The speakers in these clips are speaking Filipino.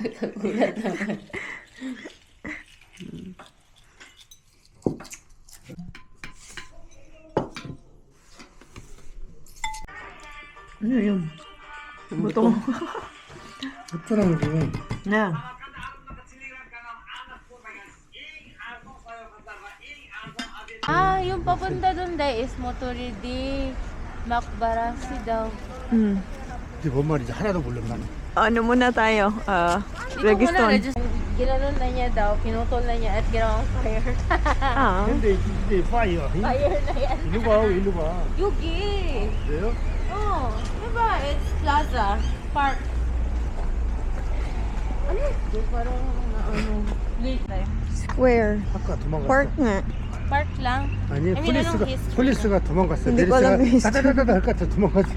Kagulat naman. Ano yun? Buto. Buto랑 게 Na. Yung papunta dun day is Motoridi Makbarasi daw. 이게 뭔 말인지 하나도 몰라 나는. Ano muna tayo? Registon. Ginanon na niya daw, pinutol na niya at ginawang fire. Ah. 근데 이게 파이어. Fire na yan. 일로 봐, 일로 봐. Yugi! 그래요? Oh, diba? It's Plaza Park. Ano? Parang late time. Square. 아까 도망갔어. Park nga. Park lang. 아니, I mean, anong history? 폴리스가 도망갔어. 근데 꼴랑 메리스가 다다다다 할 것 같아 도망갔어.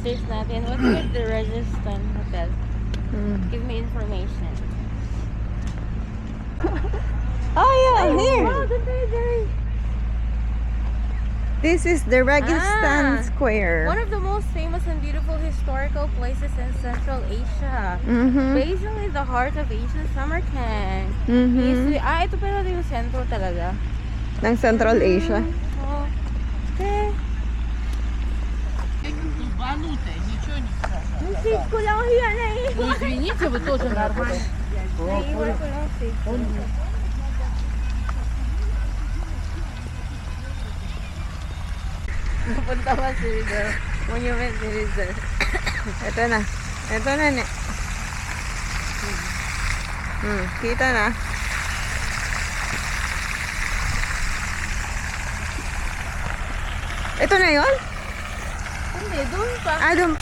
Search natin. What's with the Rajasthan Hotel? Give me information. Oh yeah, here. Wow, ganda yun, Jerry. This is the Registan Square. One of the most famous and beautiful historical places in Central Asia. Basically the heart of Asian summer camp. Ito pala yung sentro talaga. Ng Central Asia. Oh. Okay. Yung seat ko lang hiya na eh. Извините, вы тоже нормально. Naiiwan ko lang seat ko. Napunta ka si Rizal. Monument ni Rizal. Ito na. Ito na ne. Kita na. Ito na yun? Hindi, doon pa. Ah, dun.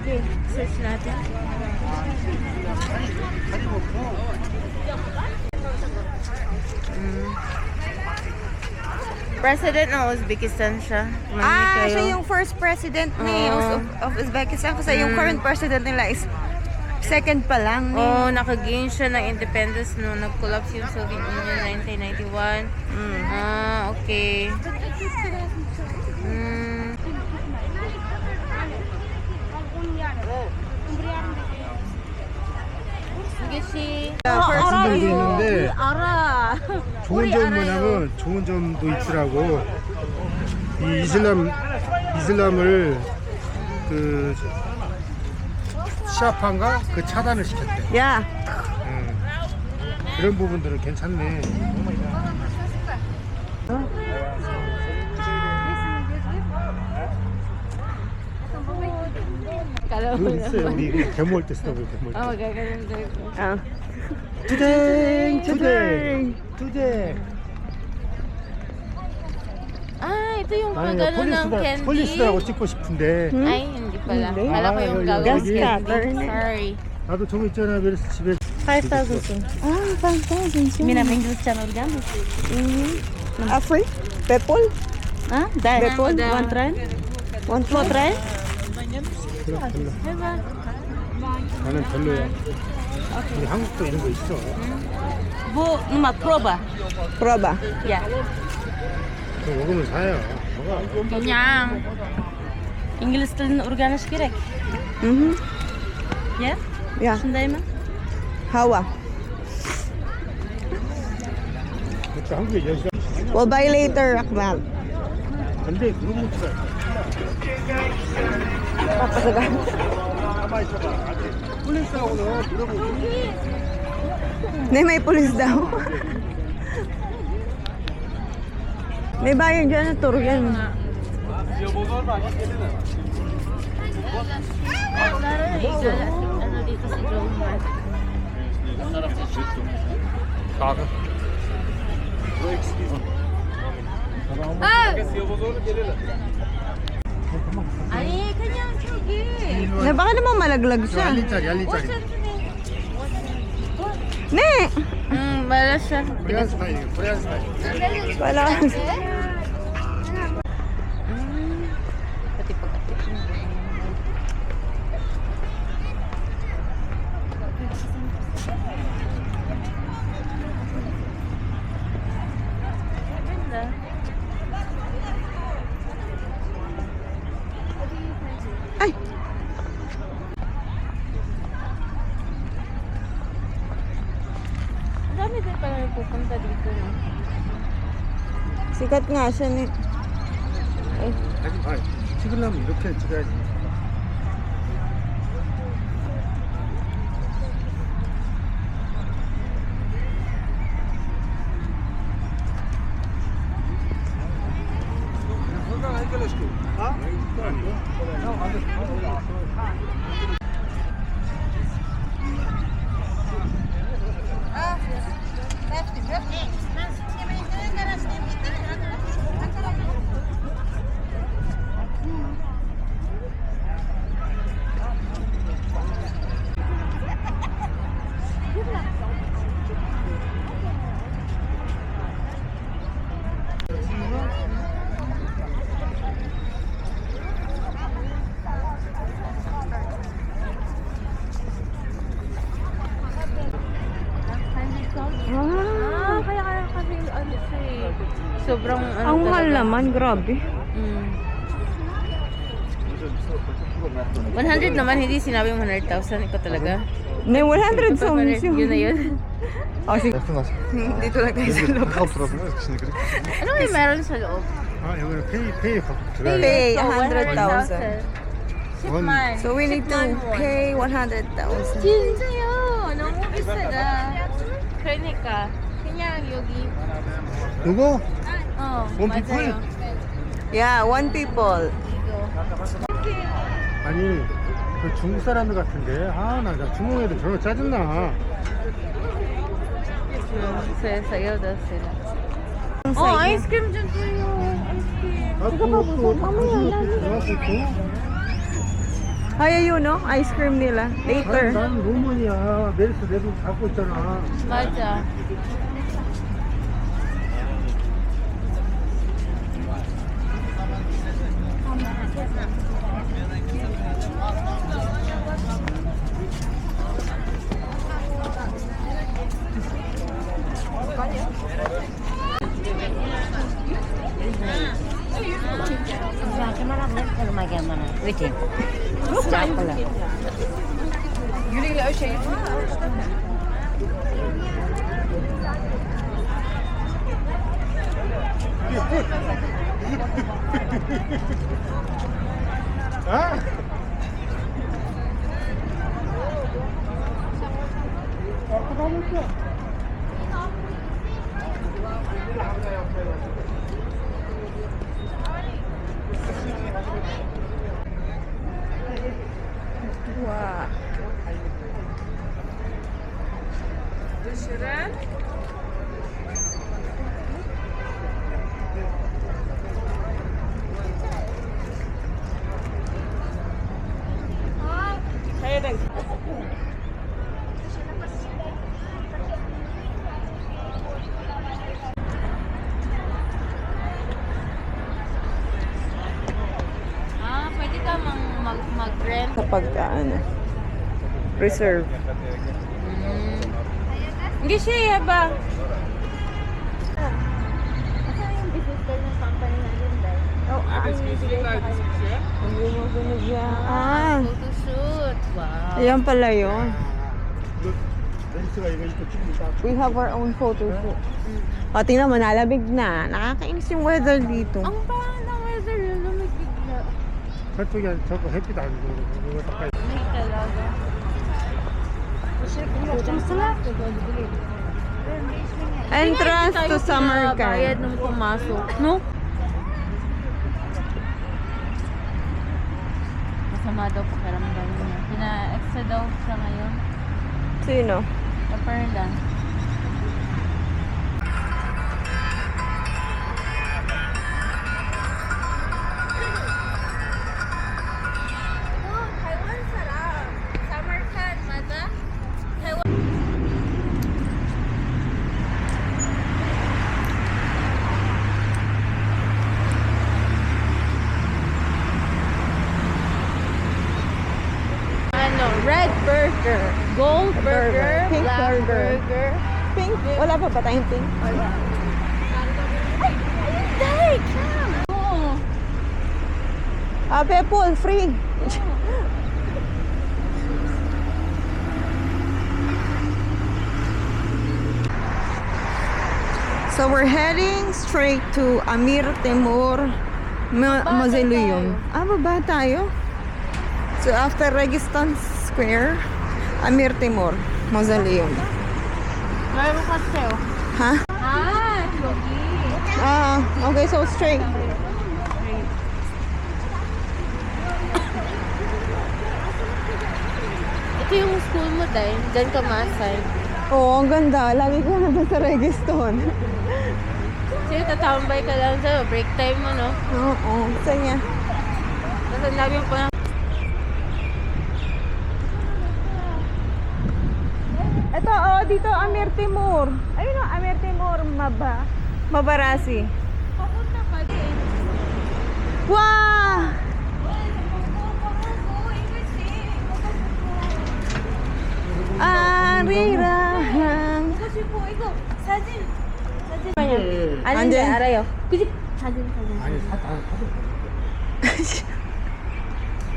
Okay, search natin. President ng Uzbekistan siya. Tumingin kayo. Siya yung first president ni of Uzbekistan kasi yung current president nila is second pa lang. Naka-gain siya ng independence nung nag-collapse yung Soviet Union 1991. Okay. 이게 씨. 말씀도 있는데 알아. 좋은 점 뭐냐면 좋은 점도 있더라고. 이 이슬람을 그 시아파인가 그 차단을 시켰대. Yeah. 그런 부분들은 괜찮네. 그거 있어요. 우리 데모할 때 쓰던 거 데모할 때. magagaling daw ito. Ah. 투쟁 투쟁. 투쟁. Ito yung 아니 pag-ano ng candy. 폴리스라고 찍고 싶은데 Ay, hindi pala. Hindi. Kala ko yung Ah, gagawin yun. candy. Sorry. 나도 저거 있잖아. 그래서 집에 5,000. Ah, 5,000. Mina English channel gan. Free? Pepol? Ah, dai. Bepol? One tren? One for tren? 별로. Diba? 나는 별로야. 우리 한국도 이런 거 있어. Bu numa proba. Proba. Ya. 그거 먹으면 사요. 먹어. Kanyang. İngiliz dilini öğrenmesi gerek. Ya? Yeah. Şundayım mı? Hawa. 그때 한국에 여기가 We'll buy later, Akmal. 근데 그런 것도 Papasagan. 가만히 있어봐. 폴리스하고는 물어보고 May pulis daw. May bayan dyan na tour yan. Laro na igala. Ano dito si Jomar. Ah! Ay, kanyang chugi. Na baka naman malaglag siya. 알리짜리 알리짜리. Ne! Bala siya. 코리안 스타일 코리안 스타일. Wala. Pati pagkatip. Ganda. Ay! Ang dami din pala nagpupunta dito. No? Sikat nga siya ni. 아니, 찍으려면 이렇게 찍어야지. Ah, kaya kasi ano siya eh. Sobrang ano Ang mahal talaga. naman, grabe. 100 naman, hindi sinabing 100,000. Ikaw talaga. Ne, 100 songs yun. Yun na yun. Oh, sige. Dito lang tayo sa loob. 들어서는 근데 그렇게. Ano yung meron sa loob? 아 여기는 페이 갖고 들어야 돼. Pay So, 100,000. Shipman. So we need to pay 100,000. 진짜요? 너무 비싸다. 그러니까 그냥 여기 이거 원 맞아요. people? Yeah, one people. 이거. 아니 그 중국 사람들 같은데 나 중국 애들 저런 거 짜증나. Sayaw daw sila. Oh, ice cream dyan tayo. Ice cream. Ay, ayun, no? Ice cream nila. Later. 난 로먼이야. 메르스 내돈 갖고 있잖아. 맞아. 아? Wow. Pwede ka mag-rent. Kapag ano, reserve. Hindi siya ba? Asan yung visitor ng company natin dahil? Ah, Photoshoot. Wow. ayan pala yun. 렌스가 이거 이렇게 찍으니까 We have our own photo shoot. O, tingnan mo, nalamig na. Nakakainis yung weather dito. Ang pangit ng weather yun. Lumig bigla. 저쪽에 저거 햇빛 안 들어오고 이거 가까이 May talaga. Entrance to summer Bayad camp. nung pumasok. No? masama daw pakiramdam niya. Pina-extra daw siya ngayon. Sino? Sa Perla. Taiwan sarap. Samarkand, mata. Taiwan. Ano, red burger, gold burger, Pink black burger. burger. Pink? Wala pa ba tayong pink? Wala. Dali, come! Oo. Pepple, free. So we're heading straight to Amir Temur Mausoleum. Baba tayo. So after Registan Square, Amir Temur Mausoleum. Meron ka sa'yo. Ha? Yogi. Okay, so straight. Ito yung school mo, Day. Diyan ka masay. Oo, ang ganda. Lagi ko na sa Registan. Sige, tatambay ka lang sa'yo. Break time mo, no? Oo, saan niya? Tapos ang dami ko na. Ito, dito Amir Timur. Ayun o, Amir Timur, Mabarasi. Papunta pa din. Wow! Arirahang. Kasi po, ikaw, 사진. 사진. 안 돼. 알아요. 그지? 사진. 아니 사다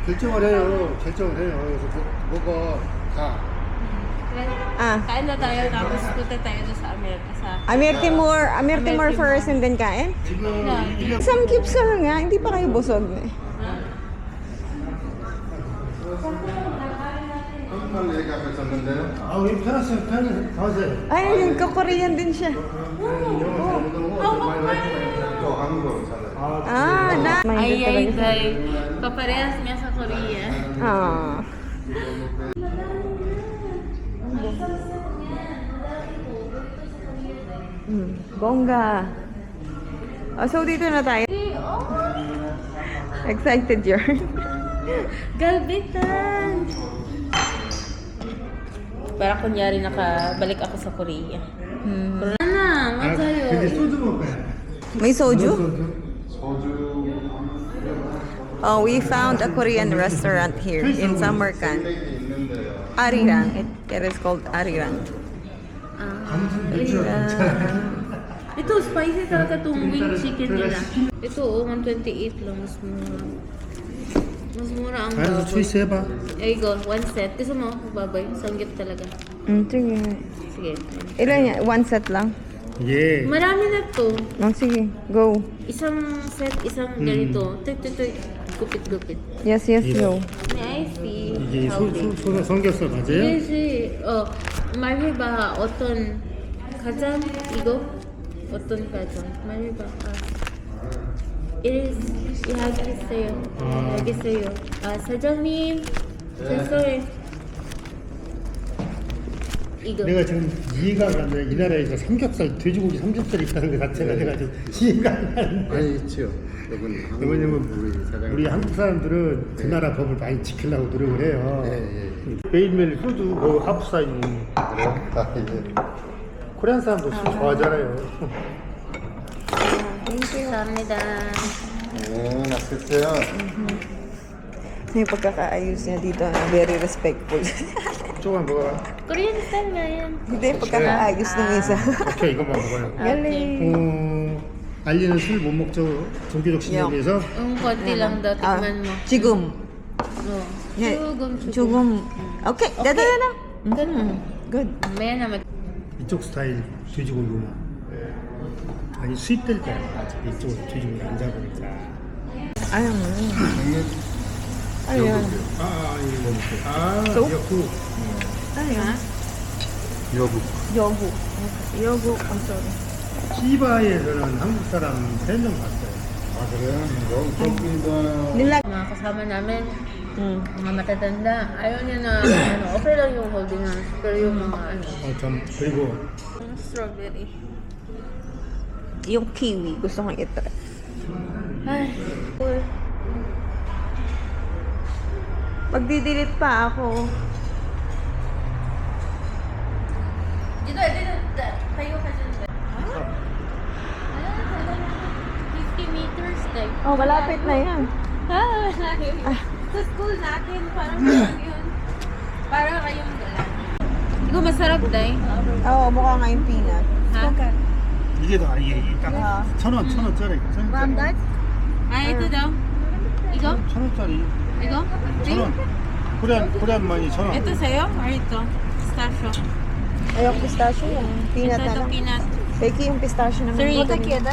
결정을 해요. 결정을 해요. 그래서 뭐가 다. Kain na tayo, tapos punta tayo doon sa Amerika. Sa Amir Timur first and then kain? 지금 1년 Samgyeopsal nga, hindi pa kayo busog eh. 한국말 얘기 앞에 썼는데요. 왜 편하세요? 편하세요. Ay, nagka-Korean din siya. 저 한국어 잘해요. Na. Ay, day. Kaparehas niya sa Korea. Ah. Bongga. So dito na tayo. Excited yarn. Galbitan! Para kunyari nakabalik ako sa Korea. Pero na, matsayo. 근데 소주 먹어요. May soju? 소주 Oh, we found a Korean restaurant here in Samarkand. 있는데요. Arirang. It is called Arirang. Ito, spicy talaga itong wing chicken nila. Ito, 128 lang. Mas mura. Mas mura ang 가서 baboy. 초이스 해봐. There you go, one set. Gusto mo, baboy? Sanggit talaga. Sige. Sige. Ilan yan? One set lang? 예. Marami na to. Sige, go. Isang set, isang ganito. Gupit-gupit. Yes, go. Nice. 이게 성겹살 맞아요? 이것이 말해봐 어떤 가장 이거 어떤 가장 말해봐. 알겠어요. 알겠어요. 사장님 됐어요. 이거. 내가 지금 이해가 안 가는데 이 나라에서 삼겹살, 돼지고기 삼겹살이 있다는 것 자체가 내가 좀 이해가 안 가는데. 아니 있지요. 여러분 왜냐면 우리 사장님. 우리 한국 사람들은 그 나라 법을 많이 지키려고 노력을 해요. 예. 매일매일 소주, 뭐 하프사인, 그래요? 예. 코리안 사람도 술 좋아하잖아요. 감사합니다. 네, 맛있겠어요. Yung pagkakaayos niya dito na very respectful. 조금만 먹어라. Korean style na yan. Hindi, pagkakaayos ng isa. 오케이, 이것만 먹어요. Galing. 알리는 술 못 먹죠. 종교적 신념에서. konti lang daw, tikman mo. Jigum. Yeah. Jugum. Jugum. Okay, dada na. Good. Mamaya na 이쪽 스타일 돼지고기 문화. 아니 수입될 때 아직 이쪽으로 돼지고기 안 잡으니까. Ayaw mo. Ayun. 여국. Ayun. 여국. Yogu. I'm sorry. 시바에서는 한국 사람 3명 봤어요. 아, 그래요? 너무 부럽기도 하네요. Nila... Mga kasama namin, Mm. mga matatanda, ayaw niya na, ano, okay lang yung holding hands, pero yung mga, ano, 참 그리고 strawberry. Yung kiwi, gusto kong i-try. Ay, cool. Magdidelete pa ako. Dito, tayo ka dyan. 50 meters, like. Oh, malapit na yan. Sa school natin, parang yun. Parang kayong dala. Ikaw masarap, Day. Oo, mukha nga yung peanut. Ha? 이게 더 이게 딱 1,000원짜리. Ah, ito daw. Ikaw? 1,000원짜리. Ikaw? 1,000원. 코리안 마니 1,000원. Ito sa'yo? Or ito? Pistachio. Ayok pistachio yung peanut Ito, na lang. peanut. Becky, yung pistachio naman. Three. Buta kita.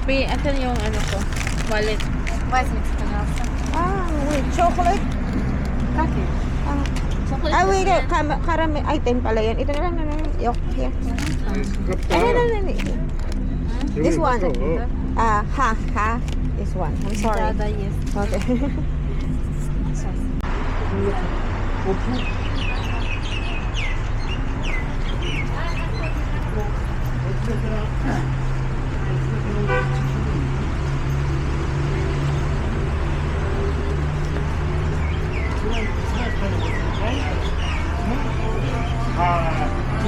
Ito yung ano ko. Wallet. Ah, wait. Chocolate? Chocolate. Ah, wait. Caramel. Ay, 10 pala yan. Ito na lang na yok. Yeah. Ay, This one. Ha. This one. I'm sorry. Yes. Okay.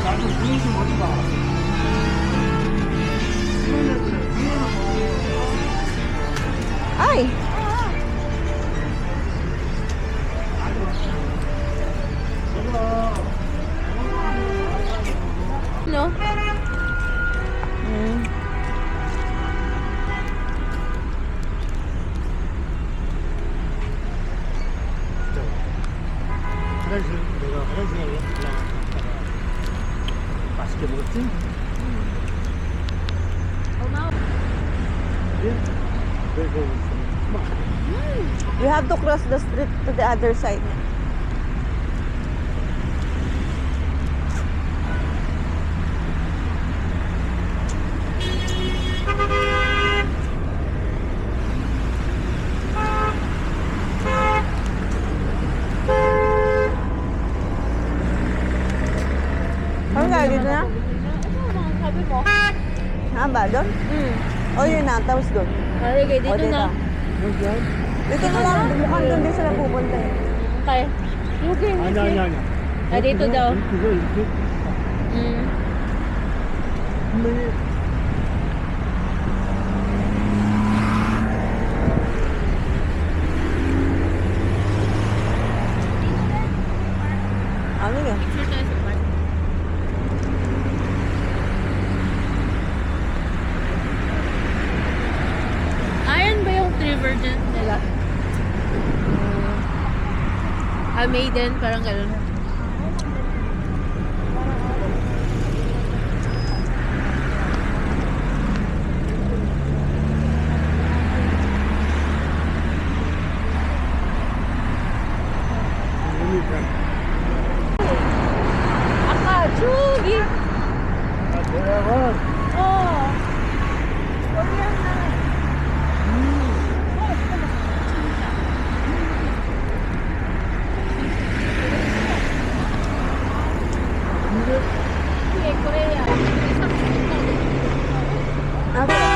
나도 분위기 좀 어디 봐. Ay! No? 내가 화장실에 올라갔다가 맛있게 먹었지? 예? 그리고 You have to cross the street to the other side. Ano nga, dito na? Sabi mo. Ha, ba? Doon? O, yun na. Tapos doon. Haligay, O, dito na. Dito na lang. Mukhang doon din sila pupunta eh. Okay. Okay. 아니야. Ah, dito daw. 이거 이렇게 분명히 Ano yun? Picture tayo sa park. Ayan ba yung Three Virgins nila? Maiden, parang gano'n. Akachugi! 대학원 Oh! Okay, Korea. Okay.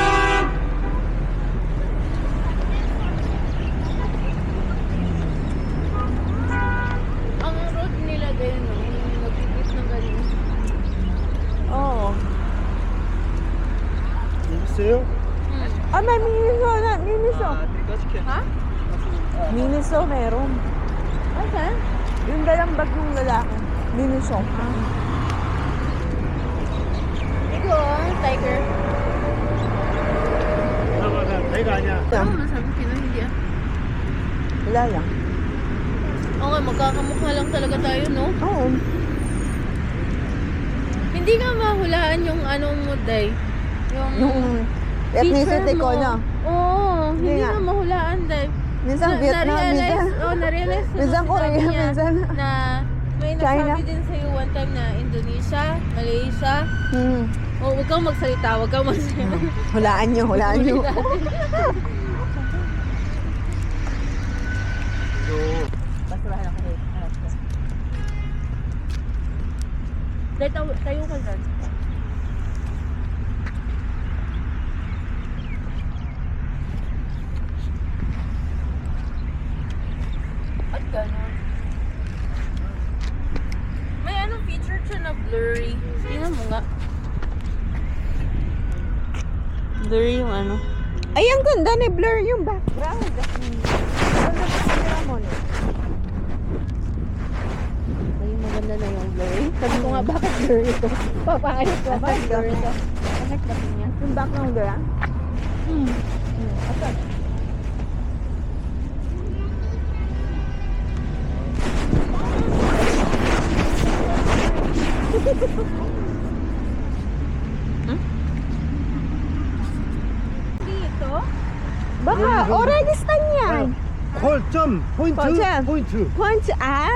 Ang road nila din, no? Yung nagpipit ng ganyan. Oo. 있어요? Ah, may miniso na. Miniso. Ha? Miniso meron. Asan? Yung dalang bag ng lalaki. Miniso. Ito, tiger. 잠깐만, 내가 아니야. Ano masabi ko na hindi ah? Wala lang. Okay, magkakamukha lang talaga tayo, no? Oo. Hindi nga mahulaan yung ano mo, Day. Yung ethnicity ko, no? Oo, hindi nga. nga mahulaan, Day. Minsan Vietnam, minsan... Na-realize ko Minsan nung Korea, sabi niya minsan na may China. nagsabi din sa'yo one time na Indonesia, Malaysia, Hmm. Oh, huwag kang magsalita, huwag kang magsalita. Hulaan nyo, hulaan nyo. Basurahan ako eh. Tayo ka dyan. At gano'n. May anong feature siya na blurry. Tingnan mo nga. Blurry yung ano. Ay, ang ganda ni blur yung background. Ganda pa sa camera mo, no? Ay, maganda na yung blurry. Sabi ko nga, bakit blurry ito? Papayos ko, bakit blurry ito? Bakit kasi niya? Yung background blur, ah? Asan? Dito? Baka, register niyan. 점 포인트 점. 포인트 Punch, ah.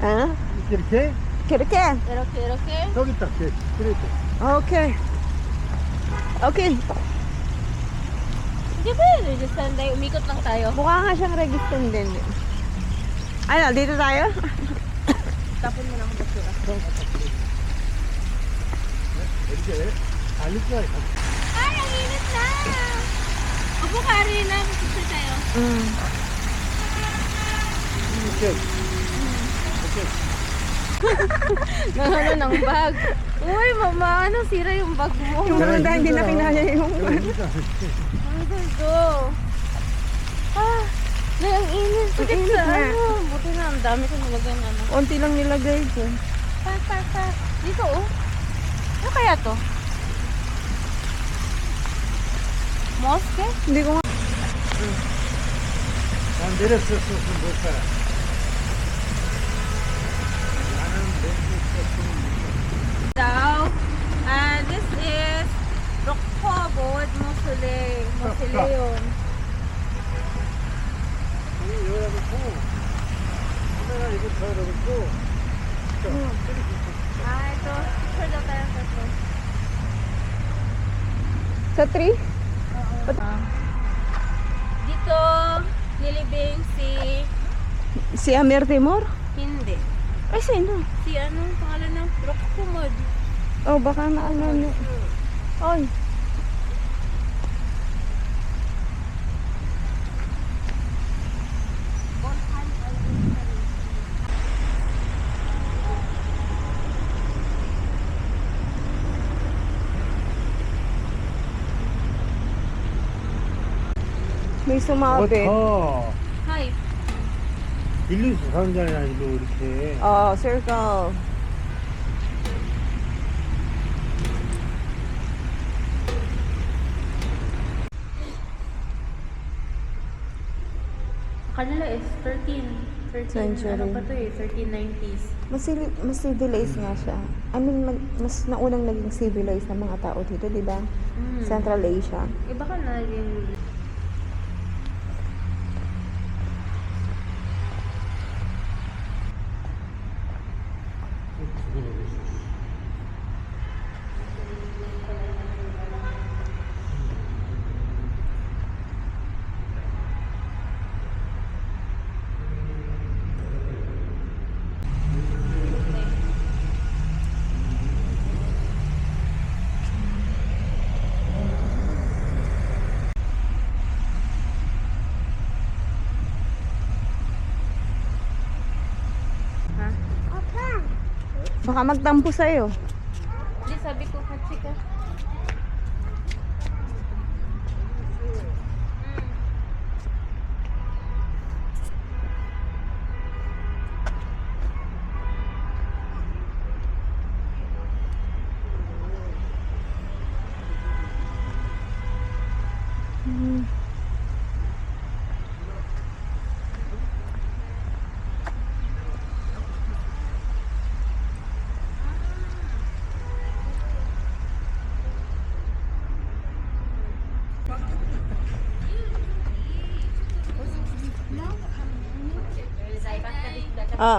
Ah, 이렇게 이렇게. Iroke? 저기 딱 돼. 그래. Okay. Okay. Hindi ba yun? Just tayo, umikot lang tayo. Mukha nga siyang register din. Ano, dito tayo? Tapon mo na akong basura. 이렇게 알릴 거야. Ay, ang init na! Opo, Karina. Picture tayo. 이렇게 Ano ng bag? Uy, mama, ano sira yung bag mo? Yung mga hindi na kinaya yung... Ang gusto. Ah, na ang init. Sakit init sa na. ano. Buti na, ang dami ko nilagay na ano. Konti lang nilagay ko. Pa. Dito, oh. Ano kaya to? Mosque? Hindi ko nga... 난 내렸었어 못 살아. Daw. And this is Rokhobod Mausoleum. 여기다 놓고 카메라 이거 저기다 놓고 Ah, ito. Picture daw tayo sa ito. Sa tree? Dito, nilibing si... Si Amir Timur? Hindi. Ay, sino? Si ano, pangalan ng Rokhobod. Oh, baka naano niya. Oy. May sumabit. Hi. 일리스 사는 자리 아니고 이렇게 Oh, circle. Kanila is 13 Century. ano pa to eh, 1390s. Mas civilized nga siya. I mean, mas naunang naging civilized ng mga tao dito, di ba? Central Asia. Eh baka na yung... Baka magtampo sa'yo. Hindi, sabi ko, kachika. Ah.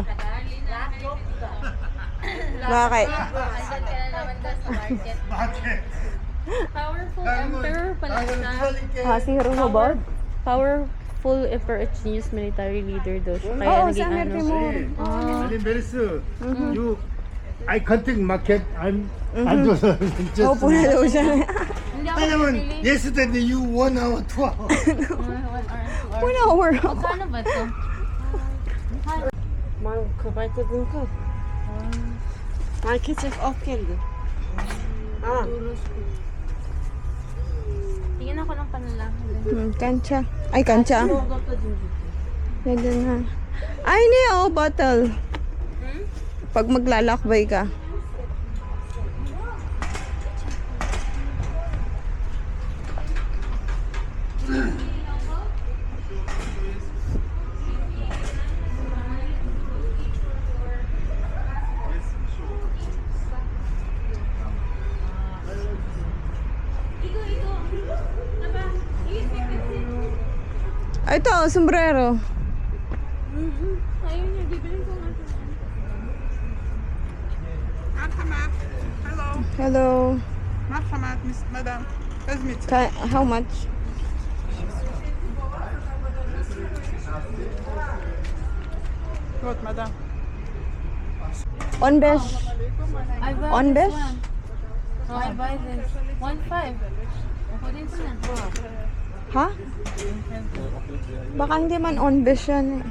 Bakit? Andyan ka na naman doon sa 마켓. Powerful emperor pala siya. Ah, si Rehoboth? Powerful emperor changes military leader daw siya. Kaya Oo, naging sa ano. Timur. 아니 메리스, you, I contact market. I'm just Opo na daw siya. Hindi ako 왜냐면 bumili. yesterday you 1 hour, 2 hour. 1 hour. Magkano ba to? Market din ko. Market check off geldi. Ah. Tingnan ako ng panlalaki. Kancha. Ay, kancha. Ganyan na. Ay, ni bottle. Pag maglalakbay ka. Ay, ito, sombrero. Ayun niya, bibili ko nga. مرحبا. Hello. Hello. مرحبا مس مدام. أزمتي. How much? Good مدام. On besh. I buy On this besh? one. Oh, I buy this. 1.5. Kunin ko na. Ha? Baka hindi man on besh yan eh.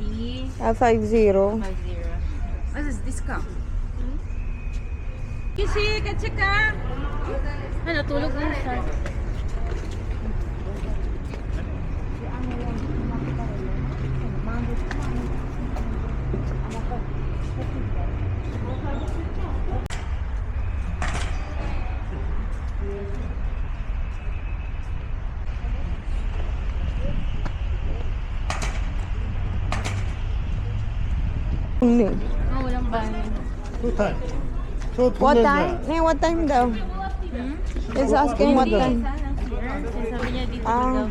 50. 50. 50. What is discount? Kisi, katsika! Ano, tulog na siya. Hindi. Oh, walang bahay. 토탈. 저 What 돈 time? 낸다. What time daw? It's asking what time. Sabi niya dito Ah. daw.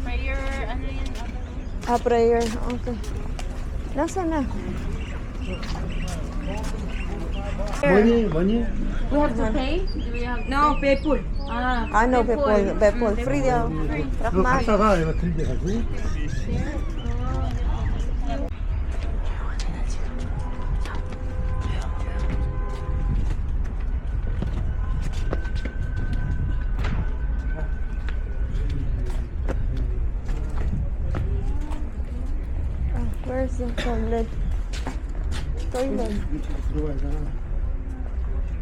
Prayer, ano yun? Prayer. Okay. Nasaan na? 뭐니? We have to pay? Do we have No, people. Ano, people. Free daw. 너 Rahman. 갔다가 내가 들게 가지. Where's the toilet? Toilet. 들어가야 되나?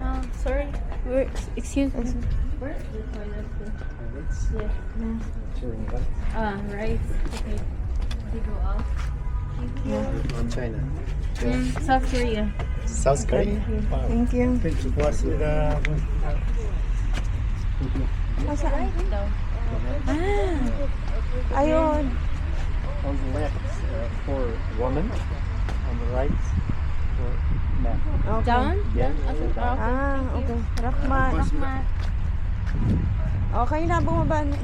Oh, sorry. Excuse me. Where's the toilet? Right. Okay. We go out. On China. South Korea. South Korea. Thank you. 땡큐 고맙습니다. Nasaan? Daw. Ayun. On the left for woman, on the right for man. Okay. Down? Yeah. Okay. Rahman. Rahmat. Okay na, bumaba na.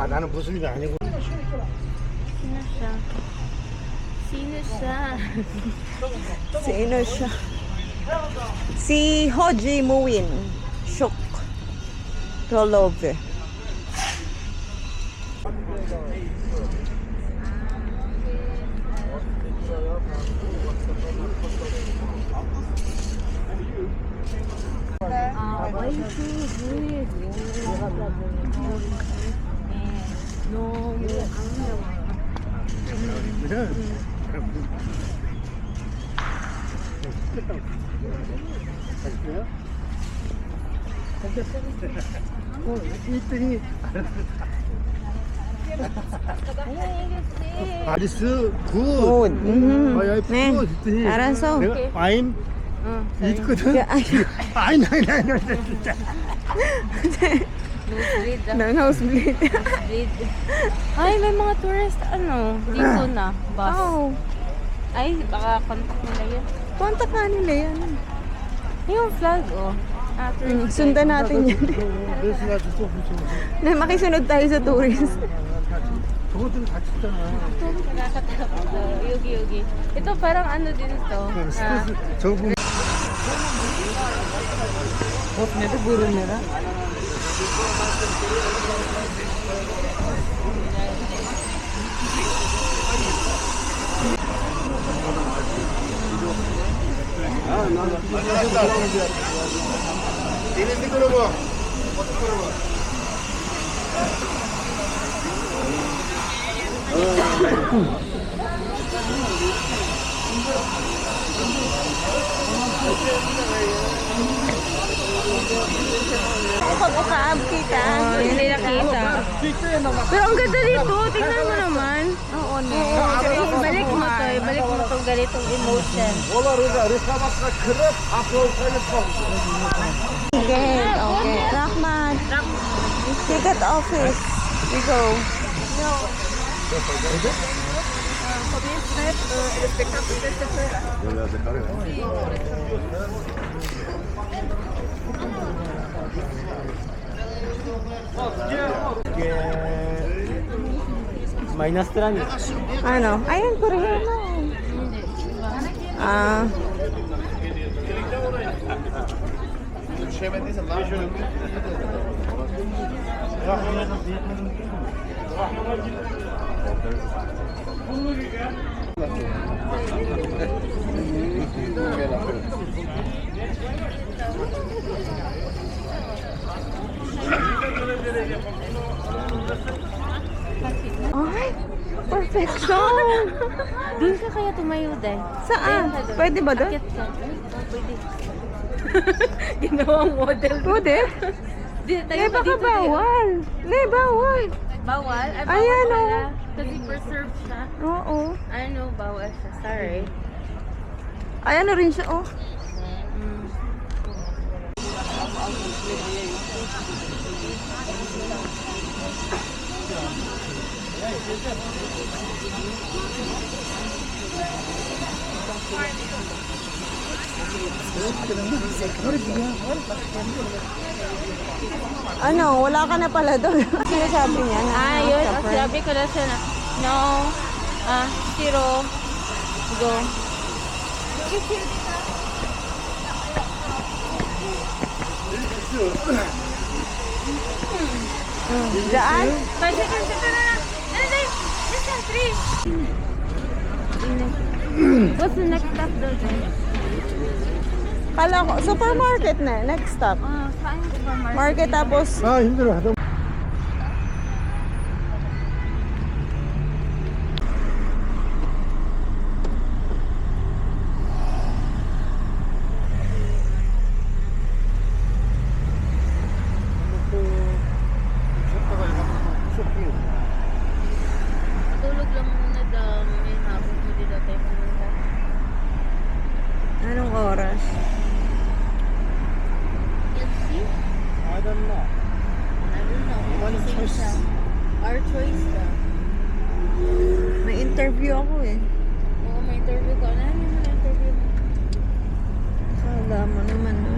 나는 무슬림이 아니고. Sino siya? Sino siya? Sino siya? Si Hoji Muin Shuk Rolove. 너무 맛있어요? 이랬더니 아리스 굿. 아야 네. 굿. 했더니 알았어. 내가 I'm 있거든. 야, 아이 나이 진짜. Nosebleed. nosebleed. Nosebleed. Ay, may mga tourist, ano, dito na, bus. Oh, Ay, baka contact nila yun. kontak nga nila yan. Yung flag, oh. Ah, tourist Sundan natin yan. 그래서 나 저쪽 붙여. Na makisunod tayo sa tourist. 저것들은 같이 있잖아. Nakakatakot. Yugi. Ito parang ano din to. 스트레스 저거 Pag ukaab kita. Hindi nakita. Pero ang ganda dito. Tingnan mo naman. Oo, ne. Balik mo to. Balik mo to ganitong emotion. Okay. Rahman. Ticket office. We go. 마이너스 트라니. Ano? Ayun, Koreano. Ah. Ay, perfection! Doon ka kaya tumayo dahil. Saan? Pwede ba doon? Akit ka. Pwede. Ginawang model. Pwede? Di, tayo Eh, pa baka dito. bawal. Bawal. Bawal? Ay, Ayan, bawal oh. pala. Kasi preserve siya. Oo. Ano, bawal siya. Sorry. Ay, ano rin siya, oh. Ano, wala ka na pala doon. Sinasabi niya na. Yun. sa Oh, friend. sabi ko na siya na, no, zero, go. Daan? Second na. Listen, three. What's the next stop doon? Kala ko, supermarket na. Next stop. Saan yung supermarket? Market tapos, 아 힘들어 하다. Tulog lang muna daw. May hapon mo dito tayo pumunta. anong oras? Let's see. I don't know. I don't know. One Same choice. siya. Our choice ka. May interview ako eh. Oo, may interview ka. Ano yung interview mo? Kala mo naman, no?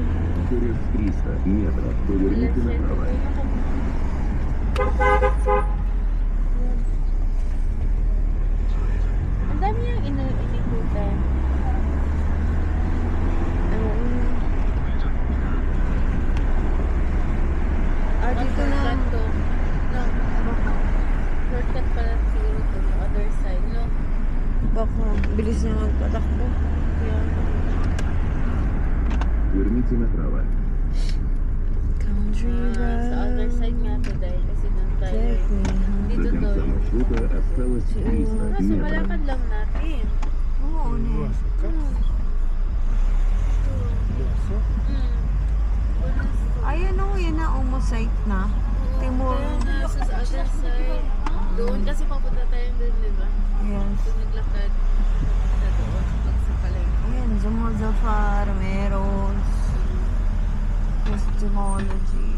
Через 300 метров поверните направо. Ang dami niyang inikutan. Dito na. Shortcut to. No. Shortcut pala siguro to. Other side. No. Baka, bilis niya magpatakbo. Верните направо. Country Sa other side nga to dahil kasi doon tayo. take me home. Dito До to. конца маршрута осталось 300 Kaso метров. malakad lang natin. Oo, ne. Ayan o, yan na, almost site na. Timur. Kaya nasa other side. Doon kasi papunta tayo doon, di ba? Yes. Kung naglakad, papunta doon. Pag sa palengke. Ayan, Zamor Zafar, Meros. Cosmology.